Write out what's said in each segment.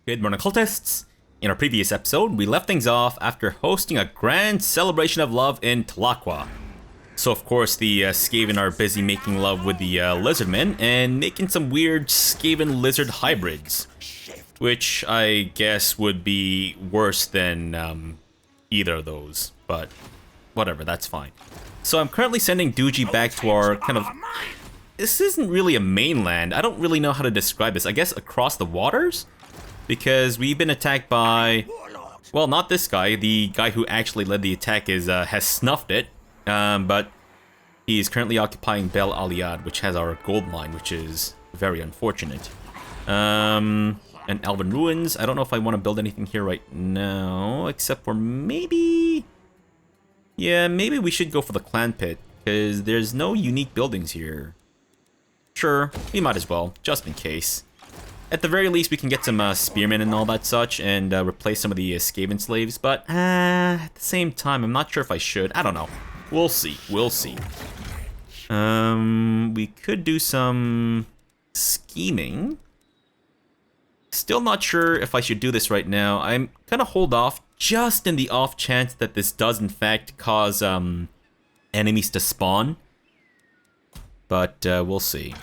Good morning, cultists! In our previous episode, we left things off after hosting a grand celebration of love in CthuLoops. So of course the Skaven are busy making love with the lizardmen and making some weird Skaven lizard hybrids. Which I guess would be worse than either of those, but whatever, that's fine. So I'm currently sending Doogie back to our kind of... This isn't really a mainland, I don't really know how to describe this, I guess across the waters? Because we've been attacked by, well, not this guy. The guy who actually led the attack has snuffed it, but he's currently occupying Bel Aliad, which has our gold mine, which is very unfortunate. And Elven Ruins. I don't know if I want to build anything here right now, except for maybe... Yeah, maybe we should go for the clan pit, because there's no unique buildings here. Sure, we might as well, just in case. At the very least, we can get some spearmen and all that such, and replace some of the Skaven slaves, but at the same time, I'm not sure if I should. I don't know. We'll see. We'll see. We could do some scheming. Still not sure if I should do this right now. I'm gonna hold off just in the off chance that this does in fact cause enemies to spawn. But we'll see.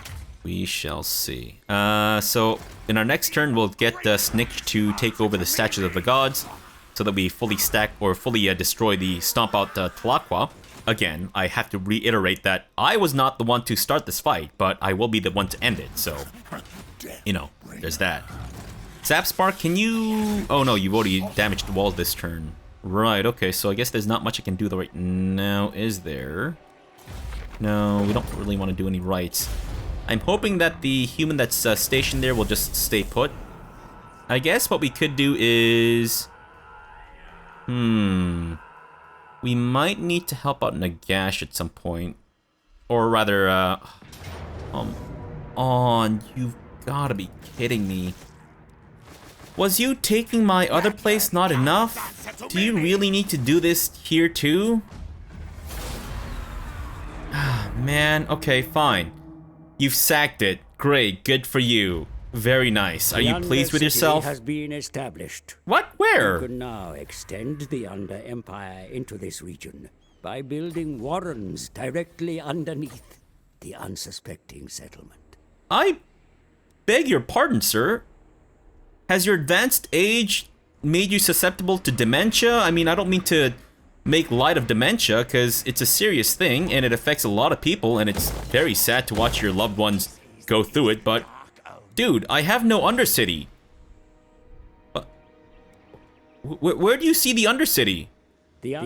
We shall see. So in our next turn, we'll get Snikch to take over the statues of the gods, so that we fully stack or fully destroy the stomp out CthuLoops. Again, I have to reiterate that I was not the one to start this fight, but I will be the one to end it. So, you know, there's that. Zapspark, can you... Oh no, you've already damaged the wall this turn. Right, okay, so I guess there's not much I can do right now, is there? No, we don't really want to do any rights. I'm hoping that the human that's stationed there will just stay put. I guess what we could do is... We might need to help out Nagash at some point. Or rather, you've gotta be kidding me. Was you taking my other place not enough? Do you really need to do this here too? Man, okay, fine. You've sacked it. Great, good for you. Very nice. Are you pleased with yourself? Has been established. What? Where? You can now extend the Under Empire into this region by building warrens directly underneath the unsuspecting settlement. I beg your pardon, sir. Has your advanced age made you susceptible to dementia? I mean, I don't mean to make light of dementia, because it's a serious thing, and it affects a lot of people, and it's very sad to watch your loved ones go through it, but... Dude, I have no Undercity. Where do you see the Undercity? That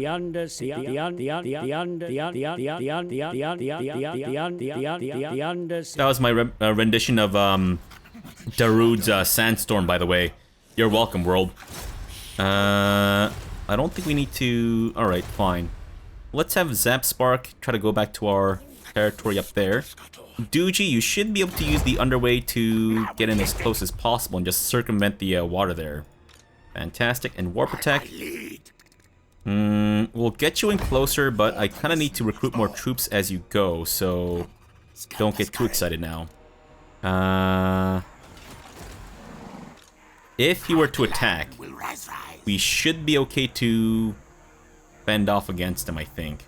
was my rendition of, Darude's Sandstorm, by the way. You're welcome, world. I don't think we need to... Alright, fine. Let's have Zapspark try to go back to our territory up there. Doogie, you should be able to use the underway to get in as close as possible and just circumvent the water there. Fantastic. And Warp Attack. We'll get you in closer, but I kind of need to recruit more troops as you go, so don't get too excited now. If he were to attack, we should be okay to fend off against him, I think.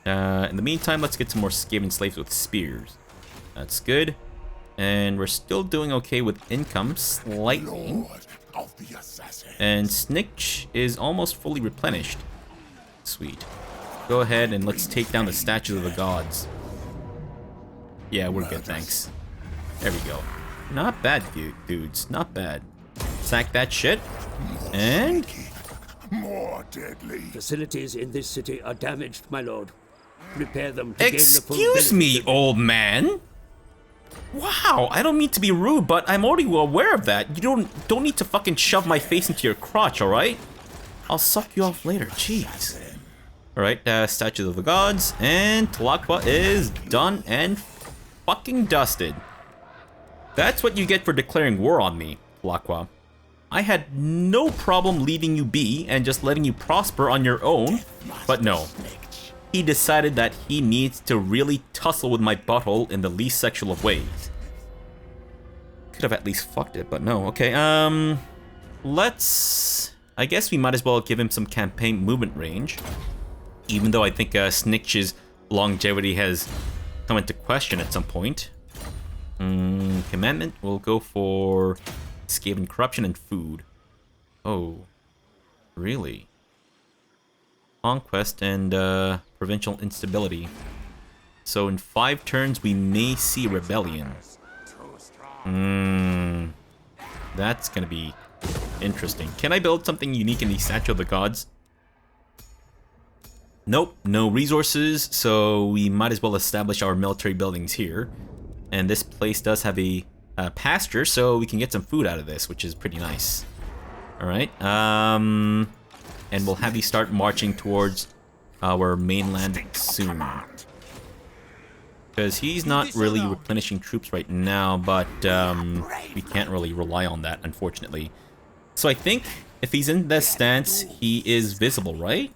In the meantime, let's get some more Skaven slaves with spears. That's good. And we're still doing okay with income, slightly. And Snikch is almost fully replenished. Sweet. Go ahead and let's take down the statues of the gods. Yeah, we're good, thanks. There we go. Not bad, dudes. Not bad. Sack that shit. And... More deadly. Facilities in this city are damaged, my lord. Repair them to gain the full Excuse me, benefit. old man. Wow, I don't mean to be rude, but I'm already aware of that. You don't need to fucking shove my face into your crotch, alright? I'll suck you off later, jeez. Alright, statues of the gods, and CthuLoops is done and fucking dusted. That's what you get for declaring war on me, CthuLoops. I had no problem leaving you be and just letting you prosper on your own, but no. He decided that he needs to really tussle with my butthole in the least sexual of ways. Could have at least fucked it, but no. Okay, I guess we might as well give him some campaign movement range. Even though I think Snikch's longevity has come into question at some point. Commandment, we'll go for Skaven corruption and food. Oh, really? Conquest and provincial instability. So in 5 turns we may see rebellion. That's gonna be interesting. Can I build something unique in the Statue of the Gods? Nope, no resources, so we might as well establish our military buildings here. And this place does have a pasture, so we can get some food out of this, which is pretty nice. Alright, and we'll have you start marching towards our mainland soon. Because he's not really replenishing troops right now, but we can't really rely on that, unfortunately. So I think if he's in this stance, he is visible, right?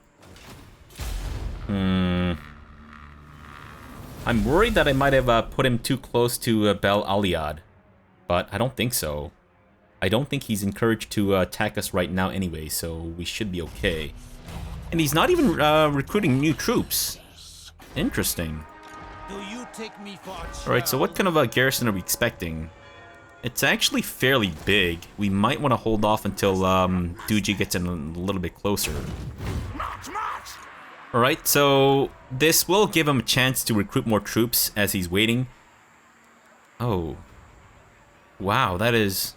I'm worried that I might have put him too close to Bel Aliad, but I don't think so. I don't think he's encouraged to attack us right now anyway, so we should be okay. And he's not even recruiting new troops. Interesting. Alright, so what kind of a garrison are we expecting? It's actually fairly big. We might want to hold off until Duji gets in a little bit closer. Alright, so this will give him a chance to recruit more troops as he's waiting. Oh. Wow, that is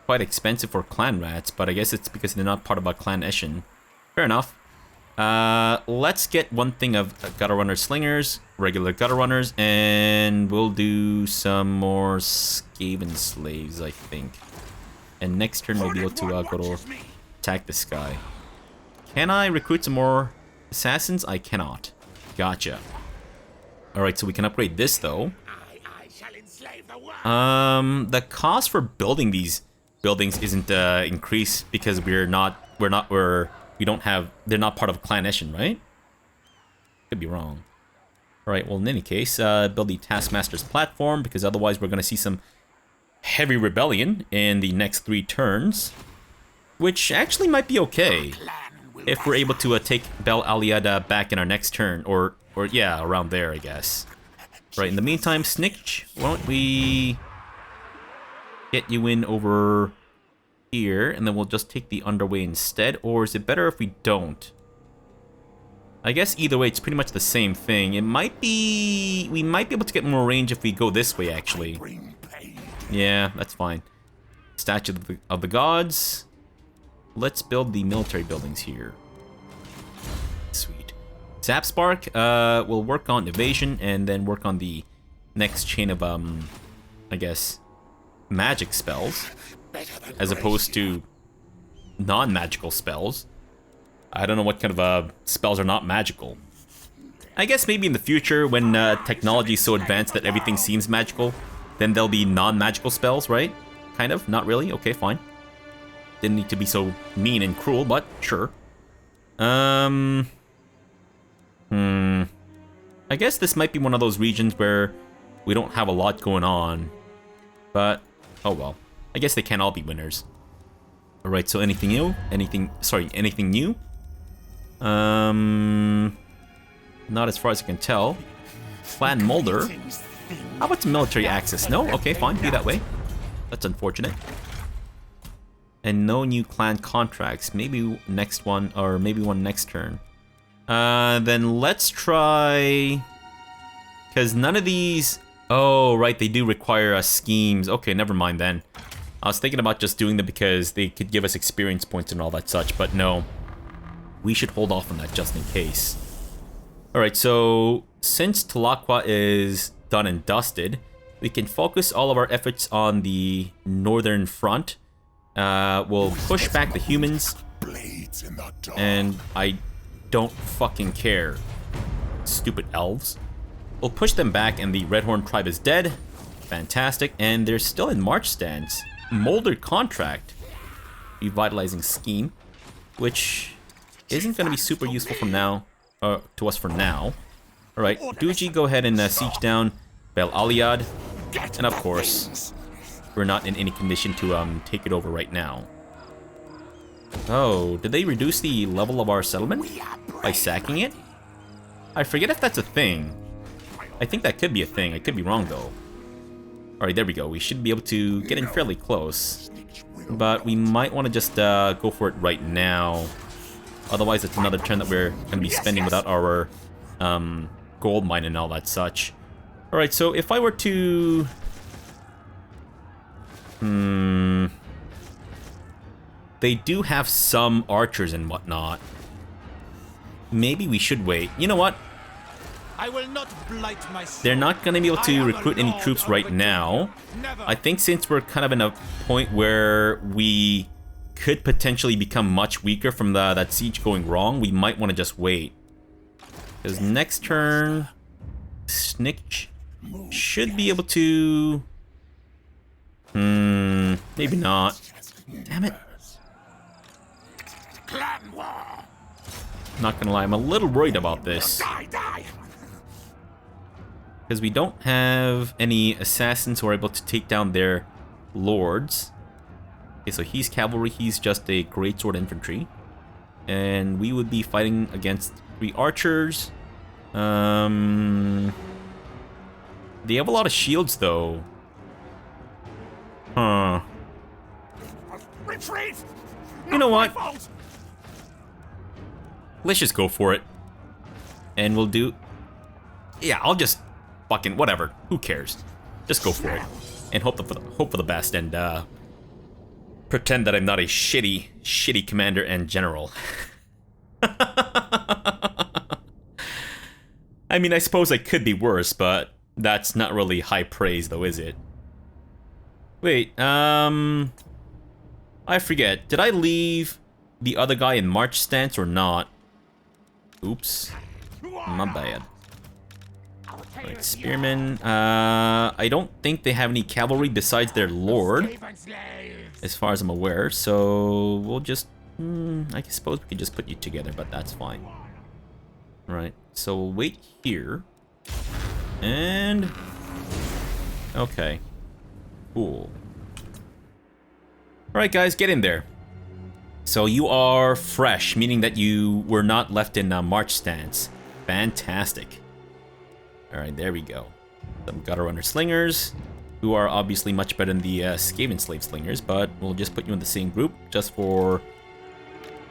quite expensive for clan rats, but I guess it's because they're not part of a Clan Eshin. Fair enough. Let's get one thing of gutter runner slingers, regular gutter runners, and we'll do some more Skaven slaves, I think. And next turn we'll be able to go to attack this guy. Can I recruit some more assassins? I cannot. Gotcha. Alright, so we can upgrade this though. The cost for building these buildings isn't increased because they're not part of Clan Eshin, right? Could be wrong. Alright, well in any case, build the Taskmaster's platform because otherwise we're gonna see some heavy rebellion in the next 3 turns. Which actually might be okay. If we're able to take Bel Aliad back in our next turn, or yeah, around there, I guess. Right, in the meantime, Snikch, why don't we get you in over here, and then we'll just take the underway instead, or is it better if we don't? I guess either way, it's pretty much the same thing. It might be... we might be able to get more range if we go this way, actually. Yeah, that's fine. Statue of the Gods. Let's build the military buildings here. Sweet. Zap Spark, we'll work on evasion and then work on the next chain of, I guess, magic spells. As opposed to non-magical spells. I don't know what kind of spells are not magical. I guess maybe in the future when technology is so advanced that everything seems magical, then there'll be non-magical spells, right? Kind of? Not really? Okay, fine. Didn't need to be so mean and cruel, but sure. I guess this might be one of those regions where we don't have a lot going on. But, oh well. I guess they can't all be winners. Alright, so anything new? Anything new? Not as far as I can tell. Clan Mulder. How about some military access? No? Okay, fine. Be that way. That's unfortunate. And no new clan contracts. Maybe next one, or maybe one next turn. Then let's try... because none of these... oh, right, they do require schemes. Okay, never mind then. I was thinking about just doing them because they could give us experience points and all that such, but no. We should hold off on that just in case. Alright, so since Thalakwa is done and dusted, we can focus all of our efforts on the northern front. We'll push back the humans. And I don't fucking care. Stupid elves. We'll push them back and the Redhorn tribe is dead. Fantastic. And they're still in march stance. Molded contract. Revitalizing scheme. Which isn't going to be super useful from now. To us for now. Alright, Duji, go ahead and siege down Bel Aliad. And of course, we're not in any condition to take it over right now. Oh, did they reduce the level of our settlement by sacking it? I forget if that's a thing. I think that could be a thing. I could be wrong, though. Alright, there we go. We should be able to get in fairly close. But we might want to just go for it right now. Otherwise, it's another turn that we're going to be spending without our gold mine and all that such. Alright, so if I were to... They do have some archers and whatnot. Maybe we should wait. You know what? I will not blight my soul. They're not going to be able to recruit any troops right now. I think since we're kind of in a point where we could potentially become much weaker from that siege going wrong, we might want to just wait. Because next turn, Snikch should be able to... maybe not. Damn it. Not gonna lie, I'm a little worried about this. Because we don't have any assassins who are able to take down their lords. Okay, so he's cavalry, he's just a greatsword infantry. And we would be fighting against 3 archers. They have a lot of shields, though. Huh. Retreat! You know what? Let's just go for it. And we'll do... Yeah, I'll just... Fucking whatever. Who cares? Just go for it. And hope for the best and pretend that I'm not a shitty commander and general. I mean, I suppose I could be worse, but that's not really high praise though, is it? Wait, I forget. Did I leave the other guy in march stance or not? Oops. My bad. Right, spearmen. I don't think they have any cavalry besides their lord, as far as I'm aware. So we'll just, I suppose we could just put you together, but that's fine. Right. So we'll wait here, and okay, cool. All right, guys, get in there. So you are fresh, meaning that you were not left in march stance. Fantastic. Alright, there we go. Some gutter runner slingers, who are obviously much better than the Skaven slave slingers, but we'll just put you in the same group just for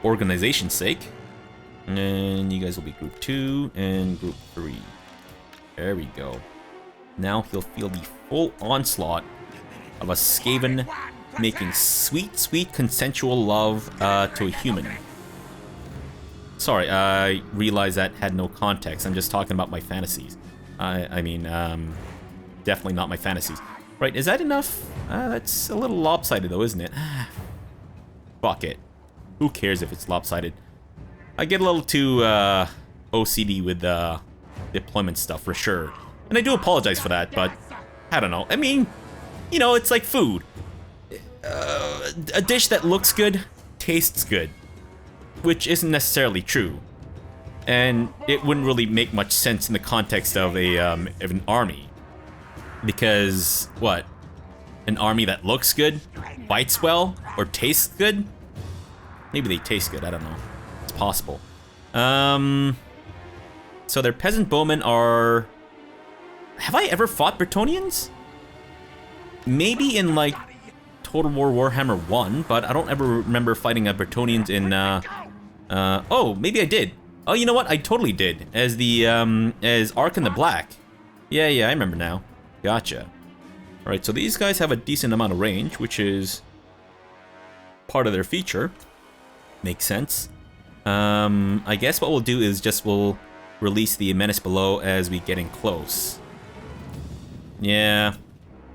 organization's sake. And you guys will be group 2 and group 3. There we go. Now he'll feel the full onslaught of a Skaven making sweet consensual love to a human. Sorry, I realized that had no context. I'm just talking about my fantasies. I mean, definitely not my fantasies. Right, is that enough? That's a little lopsided though, isn't it? Fuck it. Who cares if it's lopsided? I get a little too OCD with deployment stuff for sure. And I do apologize for that, but I don't know. I mean, you know, it's like food. A dish that looks good, tastes good. Which isn't necessarily true. And it wouldn't really make much sense in the context of an army. Because, what? An army that looks good, fights well, or tastes good? Maybe they taste good, I don't know. It's possible. So their peasant bowmen are... Have I ever fought Bretonnians? Maybe in, like, Total War Warhammer 1, but I don't ever remember fighting Bretonnians in, oh, maybe I did. Oh, you know what? I totally did. As the, as Ark in the Black. Yeah, I remember now. Gotcha. Alright, so these guys have a decent amount of range, which is part of their feature. Makes sense. I guess what we'll do is just we'll release the menace below as we get in close. Yeah.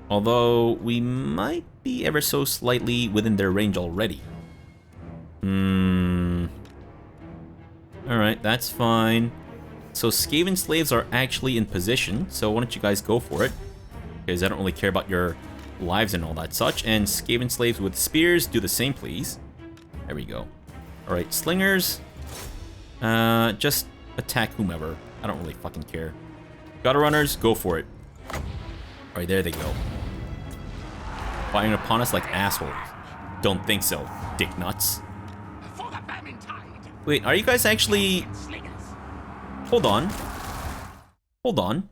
Although we might be ever so slightly within their range already. Alright, that's fine. So Skaven slaves are actually in position, so why don't you guys go for it? Because I don't really care about your lives and all that such. And Skaven slaves with spears, do the same, please. There we go. Alright, slingers. Just attack whomever. I don't really fucking care. Gutter runners, go for it. Alright, there they go. Firing upon us like assholes. Don't think so, dick nuts. Wait, are you guys actually... Hold on. Hold on.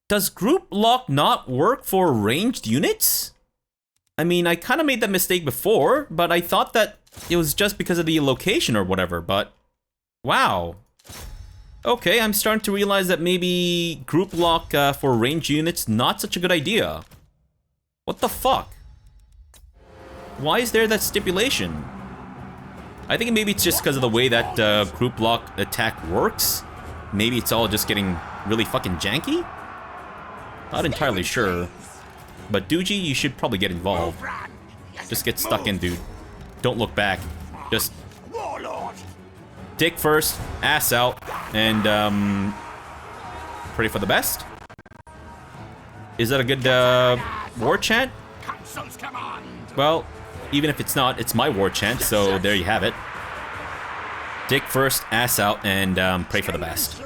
Does group lock not work for ranged units? I mean, I kind of made that mistake before, but I thought that it was just because of the location or whatever, but... Wow. Okay, I'm starting to realize that maybe group lock for ranged units not such a good idea. What the fuck? Why is there that stipulation? I think maybe it's just because of the way that group lock attack works. Maybe it's all just getting really fucking janky? Not entirely sure. But Doogie, you should probably get involved. Just get stuck in, dude. Don't look back. Just... dick first, ass out, and pray for the best. Is that a good war chant? Well, even if it's not, it's my war chant, so there you have it. Dick first, ass out, and pray for the best.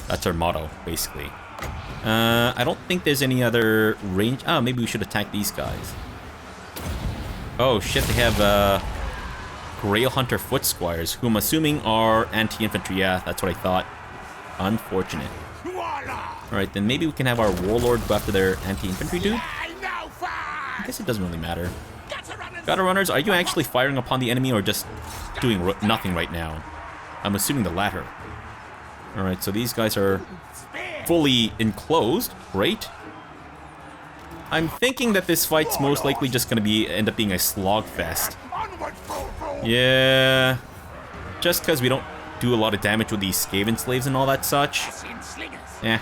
That's our motto, basically. I don't think there's any other range. Oh, maybe we should attack these guys. Oh shit, they have Grail Hunter Foot Squires, who I'm assuming are anti-infantry. Yeah, that's what I thought. Unfortunate. Alright, then maybe we can have our Warlord go after their anti-infantry dude? I guess it doesn't really matter. Gutter Runners, are you actually firing upon the enemy or just doing nothing right now? I'm assuming the latter. Alright, so these guys are fully enclosed. Great. I'm thinking that this fight's most likely just going to end up being a slogfest. Yeah. Just because we don't do a lot of damage with these Skaven slaves and all that such. Eh.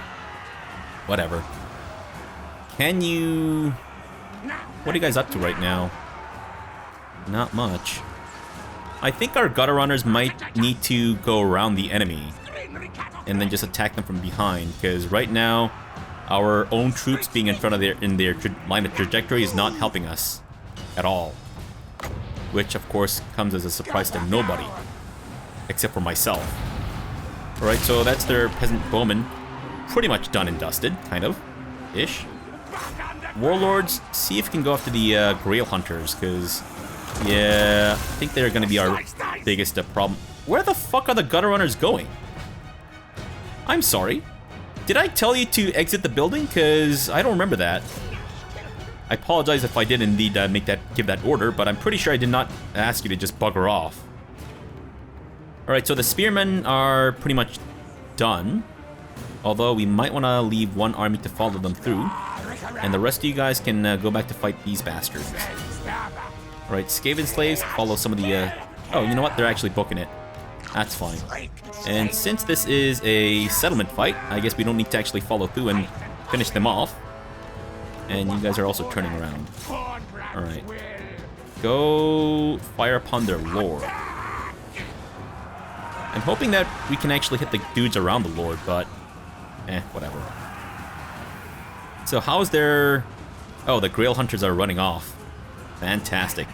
Whatever. Can you... What are you guys up to right now? Not much. I think our Gutter Runners might need to go around the enemy and then just attack them from behind, because right now our own troops being in front of their line of trajectory is not helping us at all, which of course comes as a surprise to nobody except for myself. Alright, so that's their peasant bowmen pretty much done and dusted, kind of ish. Warlords, see if you can go after the Grail Hunters, because yeah, I think they're gonna be our biggest problem. Where the fuck are the Gutter Runners going? I'm sorry. Did I tell you to exit the building? Because I don't remember that. I apologize if I did indeed give that order, but I'm pretty sure I did not ask you to just bugger off. Alright, so the spearmen are pretty much done. Although we might want to leave one army to follow them through. And the rest of you guys can go back to fight these bastards. Alright, Skaven slaves, follow some of the... Oh, you know what? They're actually booking it. That's fine. And since this is a settlement fight, I guess we don't need to actually follow through and finish them off. And you guys are also turning around. Alright. Go fire upon their lord. I'm hoping that we can actually hit the dudes around the lord, but... whatever. So how's their... Oh, the Grail Hunters are running off. Fantastic.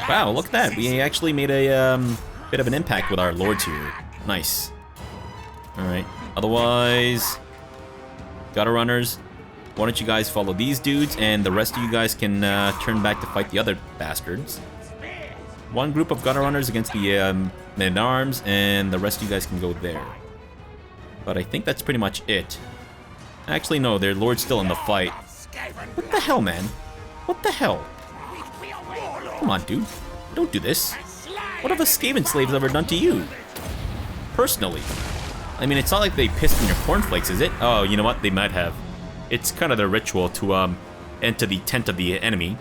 Wow, look at that. We actually made a bit of an impact with our lords here. Nice. Alright. Otherwise, Gutter Runners, why don't you guys follow these dudes, and the rest of you guys can turn back to fight the other bastards. One group of Gutter Runners against the men-at-arms, and the rest of you guys can go there. But I think that's pretty much it. Actually, no, their lord's still in the fight. What the hell, man? What the hell? Come on, dude. Don't do this. What have the Skaven slaves ever done to you? Personally. I mean, it's not like they pissed in your cornflakes, is it? Oh, you know what? They might have. It's kind of their ritual to enter the tent of the enemy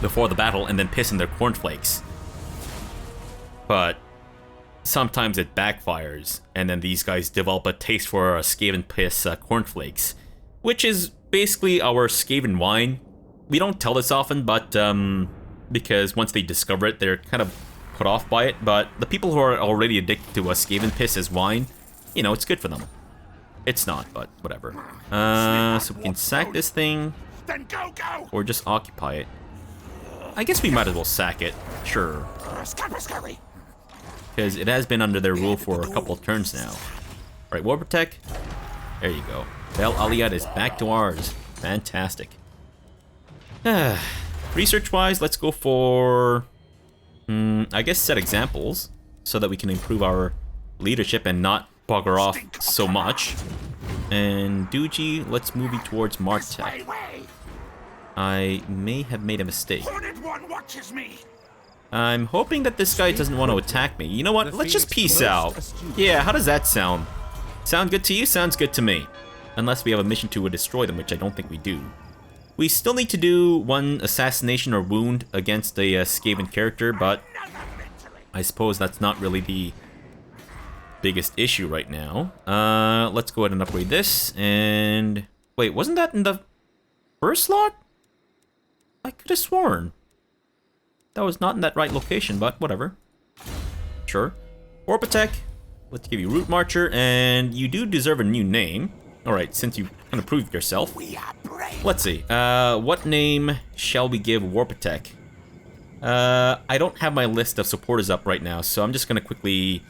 before the battle and then piss in their cornflakes. But sometimes it backfires, and then these guys develop a taste for Skaven piss cornflakes, which is basically our Skaven wine. We don't tell this often, but because once they discover it, they're kind of put off by it. But the people who are already addicted to Skaven piss as wine, you know, it's good for them. It's not, but whatever. So we can sack this thing, or just occupy it. I guess we might as well sack it, sure. Because it has been under their rule for a couple of turns now. Alright, War Protect. There you go. Bel Aliad is back to ours. Fantastic. Research-wise, let's go for... I guess set examples so that we can improve our leadership and not bugger off so much. And Duji, let's move you towards Martek. I may have made a mistake. I'm hoping that this guy doesn't want to attack me. You know what? Let's just peace out. Yeah, how does that sound? Sound good to you? Sounds good to me. Unless we have a mission to destroy them, which I don't think we do. We still need to do one assassination or wound against a Skaven character, but I suppose that's not really the biggest issue right now. Let's go ahead and upgrade this. And wait, wasn't that in the first slot? I could have sworn that was not in that right location, but whatever. Sure. Orpatek, let's give you Root Marcher, and you do deserve a new name. Alright, since you kind of proved yourself. Let's see. What name shall we give Warpatek? I don't have my list of supporters up right now, so I'm just gonna quickly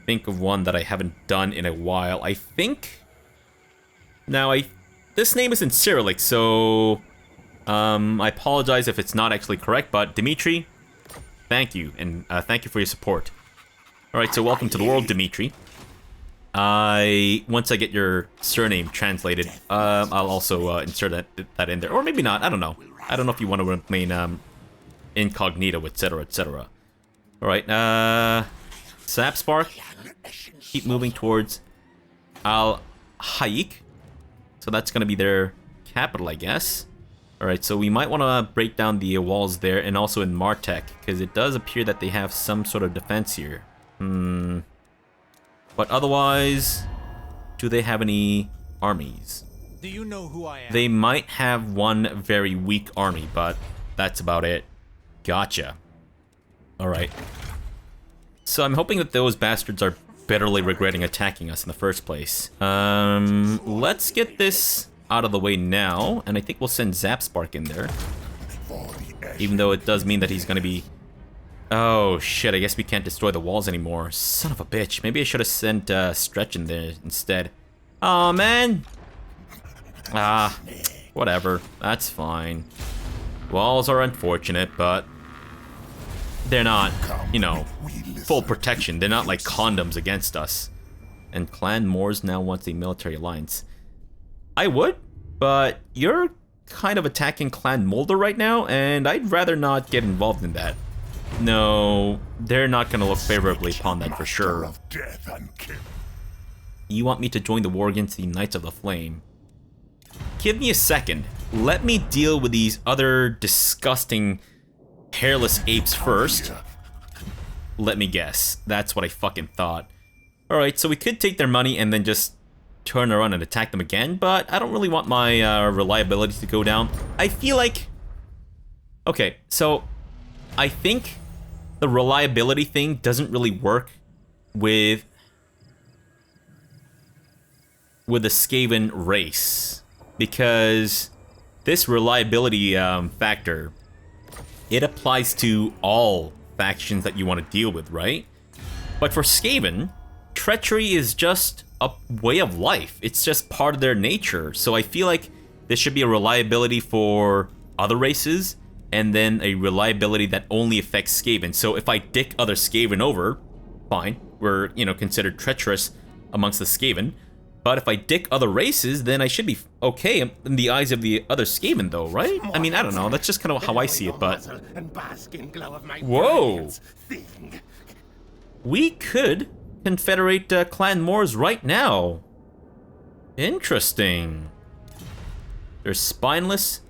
think of one that I haven't done in a while. I think... Now, this name is in Cyrillic, so... I apologize if it's not actually correct, but Dimitri, thank you, and thank you for your support. Alright, so welcome to the world, Dimitri. Once I get your surname translated, I'll also insert that in there. Or maybe not, I don't know. I don't know if you want to remain incognito, etc., etc. Alright, Sapspark, keep moving towards Al-Haik. So that's going to be their capital, I guess. Alright, so we might want to break down the walls there, and also in Martek, because it does appear that they have some sort of defense here. But otherwise, do they have any armies? Do you know who I am? They might have one very weak army, but that's about it. Gotcha. Alright. So I'm hoping that those bastards are bitterly regretting attacking us in the first place. Let's get this out of the way now, and I think we'll send Zapspark in there. Even though it does mean that he's gonna be... Oh shit, I guess we can't destroy the walls anymore. Son of a bitch. Maybe I should have sent Stretch in there instead. Aw, man! Ah, whatever. That's fine. Walls are unfortunate, but... They're not, you know, full protection. They're not like condoms against us. And Clan Moors now wants a military alliance. I would, but you're kind of attacking Clan Mulder right now, and I'd rather not get involved in that. No, they're not going to look favorably upon that for sure. You want me to join the war against the Knights of the Flame? Give me a second. Let me deal with these other disgusting hairless apes first. Let me guess. That's what I fucking thought. Alright, so we could take their money and then just turn around and attack them again, but I don't really want my reliability to go down. I feel like... Okay, so I think the reliability thing doesn't really work with the Skaven race, because this reliability factor, it applies to all factions that you want to deal with, right? But for Skaven, treachery is just a way of life. It's just part of their nature. So I feel like there should be a reliability for other races, and then a reliability that only affects Skaven. So if I dick other Skaven over, fine, we're, you know, considered treacherous amongst the Skaven. But if I dick other races, then I should be okay in the eyes of the other Skaven, though, right? I mean, I don't know. That's just kind of how I see it, but... Whoa! We could confederate Clan Moors right now. Interesting. They're spineless.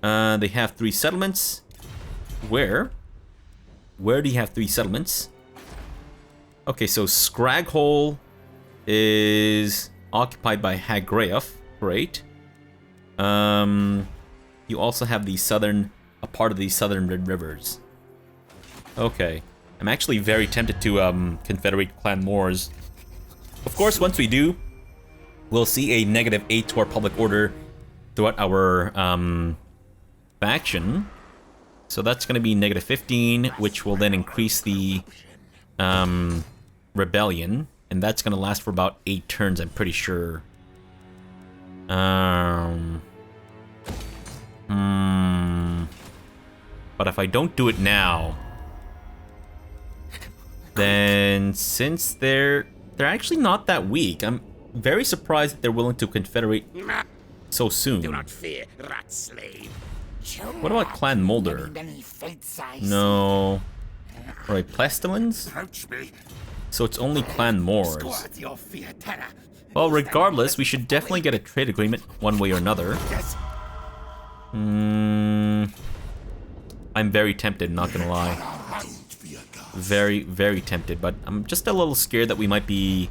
They have 3 settlements. Where? Where do you have 3 settlements? Okay, so Scraghole is occupied by Hagreoth. Great. You also have the southern, a part of the southern Red Rivers. Okay. I'm actually very tempted to confederate Clan Moors. Of course, once we do, we'll see a -8 to our public order throughout our faction. So that's going to be -15, which will then increase the rebellion. And that's going to last for about 8 turns, I'm pretty sure. But if I don't do it now, then since they're actually not that weak, I'm very surprised that they're willing to confederate so soon. Do not fear, rat slave. What about Clan Molder? Many fates I see. No. Alright, Pestilence? Approach me. So it's only Clan Moors. Squad your fear terror. Well, regardless, we should definitely get a trade agreement one way or another. Yes. I'm very tempted, not gonna lie. Very, very tempted, but I'm just a little scared that we might be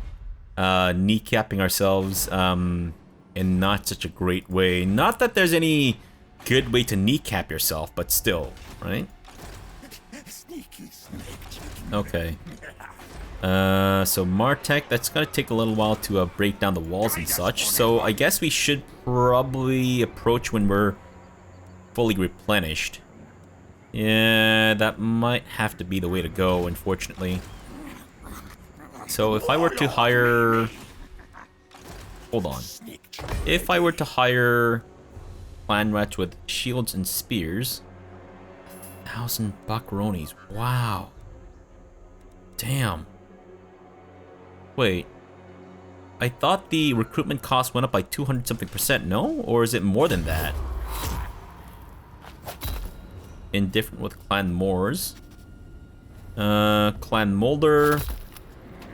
kneecapping ourselves in not such a great way. Not that there's any good way to kneecap yourself, but still, right? Okay. So Martek, that's gonna take a little while to break down the walls and such. So I guess we should probably approach when we're fully replenished. Yeah, that might have to be the way to go, unfortunately. So if I were to hire... Hold on. If I were to hire clan rats with shields and spears... 1,000 buckaronis. Wow. Damn. Wait. I thought the recruitment cost went up by 200-something%, no? Or is it more than that? Indifferent with Clan Moors. Clan Molder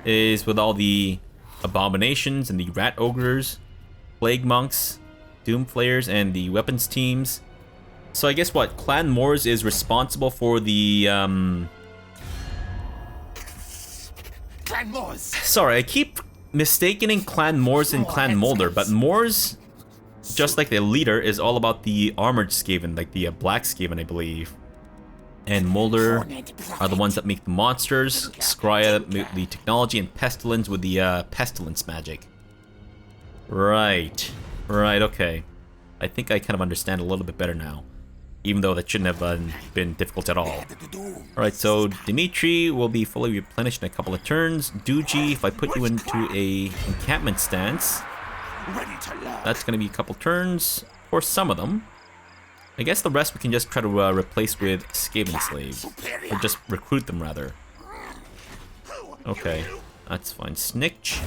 is with all the abominations and the rat ogres, plague monks, doom flayers, and the weapons teams. So I guess what? Clan Moors is responsible for the Clan Moors. Sorry, I keep mistaking Clan Moors and Clan Molder, but Moors, just like the leader, is all about the armored Skaven, like the black Skaven, I believe. And Molder are the ones that make the monsters, Scrya the technology, and Pestilence with the pestilence magic. Right, okay. I think I kind of understand a little bit better now. Even though that shouldn't have been difficult at all. Alright, so Dimitri will be fully replenished in a couple of turns. Duji, if I put you into a encampment stance, that's going to be a couple turns for some of them. I guess the rest we can just try to replace with Skaven slaves. Or just recruit them, rather. Okay, that's fine. Snikch.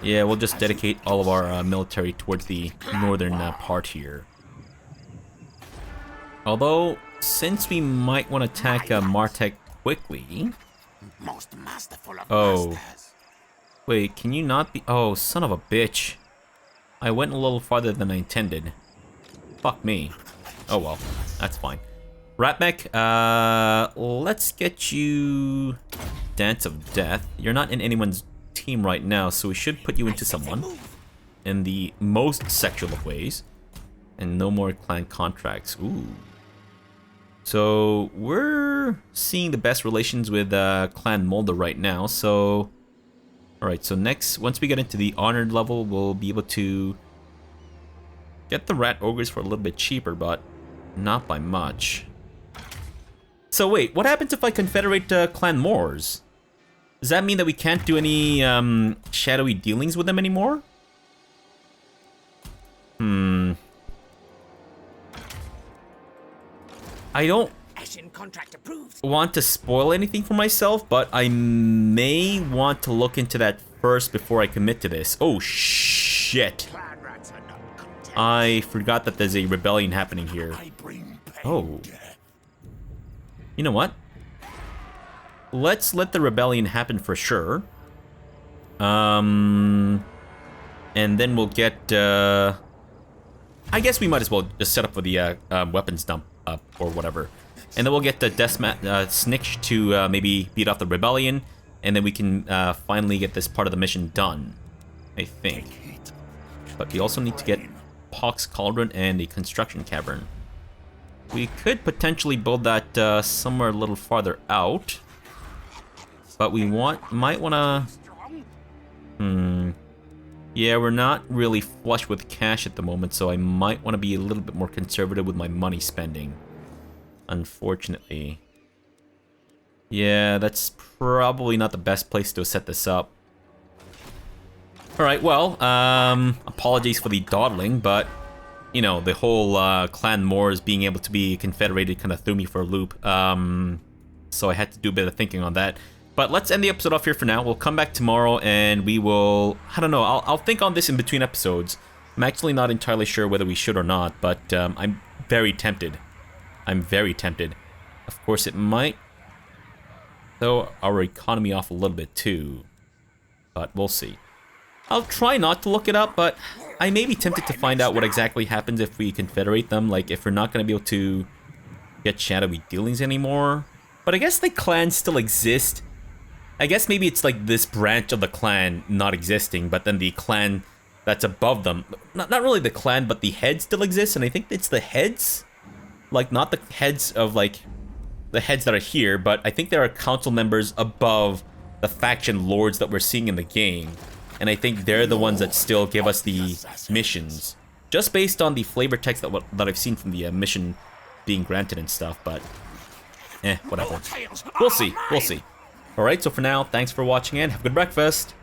Yeah, we'll just dedicate all of our military towards the northern part here. Although, since we might want to attack Martek quickly... Most masterful of masters. Wait, can you not be... Oh, son of a bitch. I went a little farther than I intended. Fuck me. Oh well, that's fine. Ratmek, let's get you... Dance of Death. You're not in anyone's team right now, so we should put you into someone. In the most sexual of ways. And no more clan contracts. Ooh. So, we're seeing the best relations with Clan Molder right now, so... Alright, so next, once we get into the honored level, we'll be able to get the rat ogres for a little bit cheaper, but not by much. So wait, what happens if I confederate Clan Moors? Does that mean that we can't do any shadowy dealings with them anymore? I don't want to spoil anything for myself, but I may want to look into that first before I commit to this. Oh, shit. I forgot that there's a rebellion happening here. Oh. You know what? Let's let the rebellion happen for sure. And then we'll get... I guess we might as well just set up for the weapons dump up or whatever. And then we'll get the Deathmaster Snikch to maybe beat off the rebellion. And then we can finally get this part of the mission done, I think. But we also need to get Pox Cauldron and a construction cavern. We could potentially build that somewhere a little farther out. But we might want to... Yeah, we're not really flush with cash at the moment, so I might want to be a little bit more conservative with my money spending. Unfortunately. Yeah, that's probably not the best place to set this up. Alright, well, apologies for the dawdling, but, you know, the whole Clan Moors being able to be confederated kind of threw me for a loop. So I had to do a bit of thinking on that. But let's end the episode off here for now. We'll come back tomorrow and we will... I don't know. I'll think on this in between episodes. I'm actually not entirely sure whether we should or not, but I'm very tempted. I'm very tempted. Of course, it might throw our economy off a little bit too. But we'll see. I'll try not to look it up, but I may be tempted to find out what exactly happens if we confederate them. Like, if we're not going to be able to get shadowy dealings anymore. But I guess the clans still exist. I guess maybe it's like this branch of the clan not existing, but then the clan that's above them. Not really the clan, but the head still exists, and I think it's the heads? Like, not the heads of, like, the heads that are here, but I think there are council members above the faction lords that we're seeing in the game. And I think they're the ones that still give us the missions. Just based on the flavor text that I've seen from the mission being granted and stuff, but... whatever. We'll see, we'll see. Alright, so for now, thanks for watching and have a good breakfast.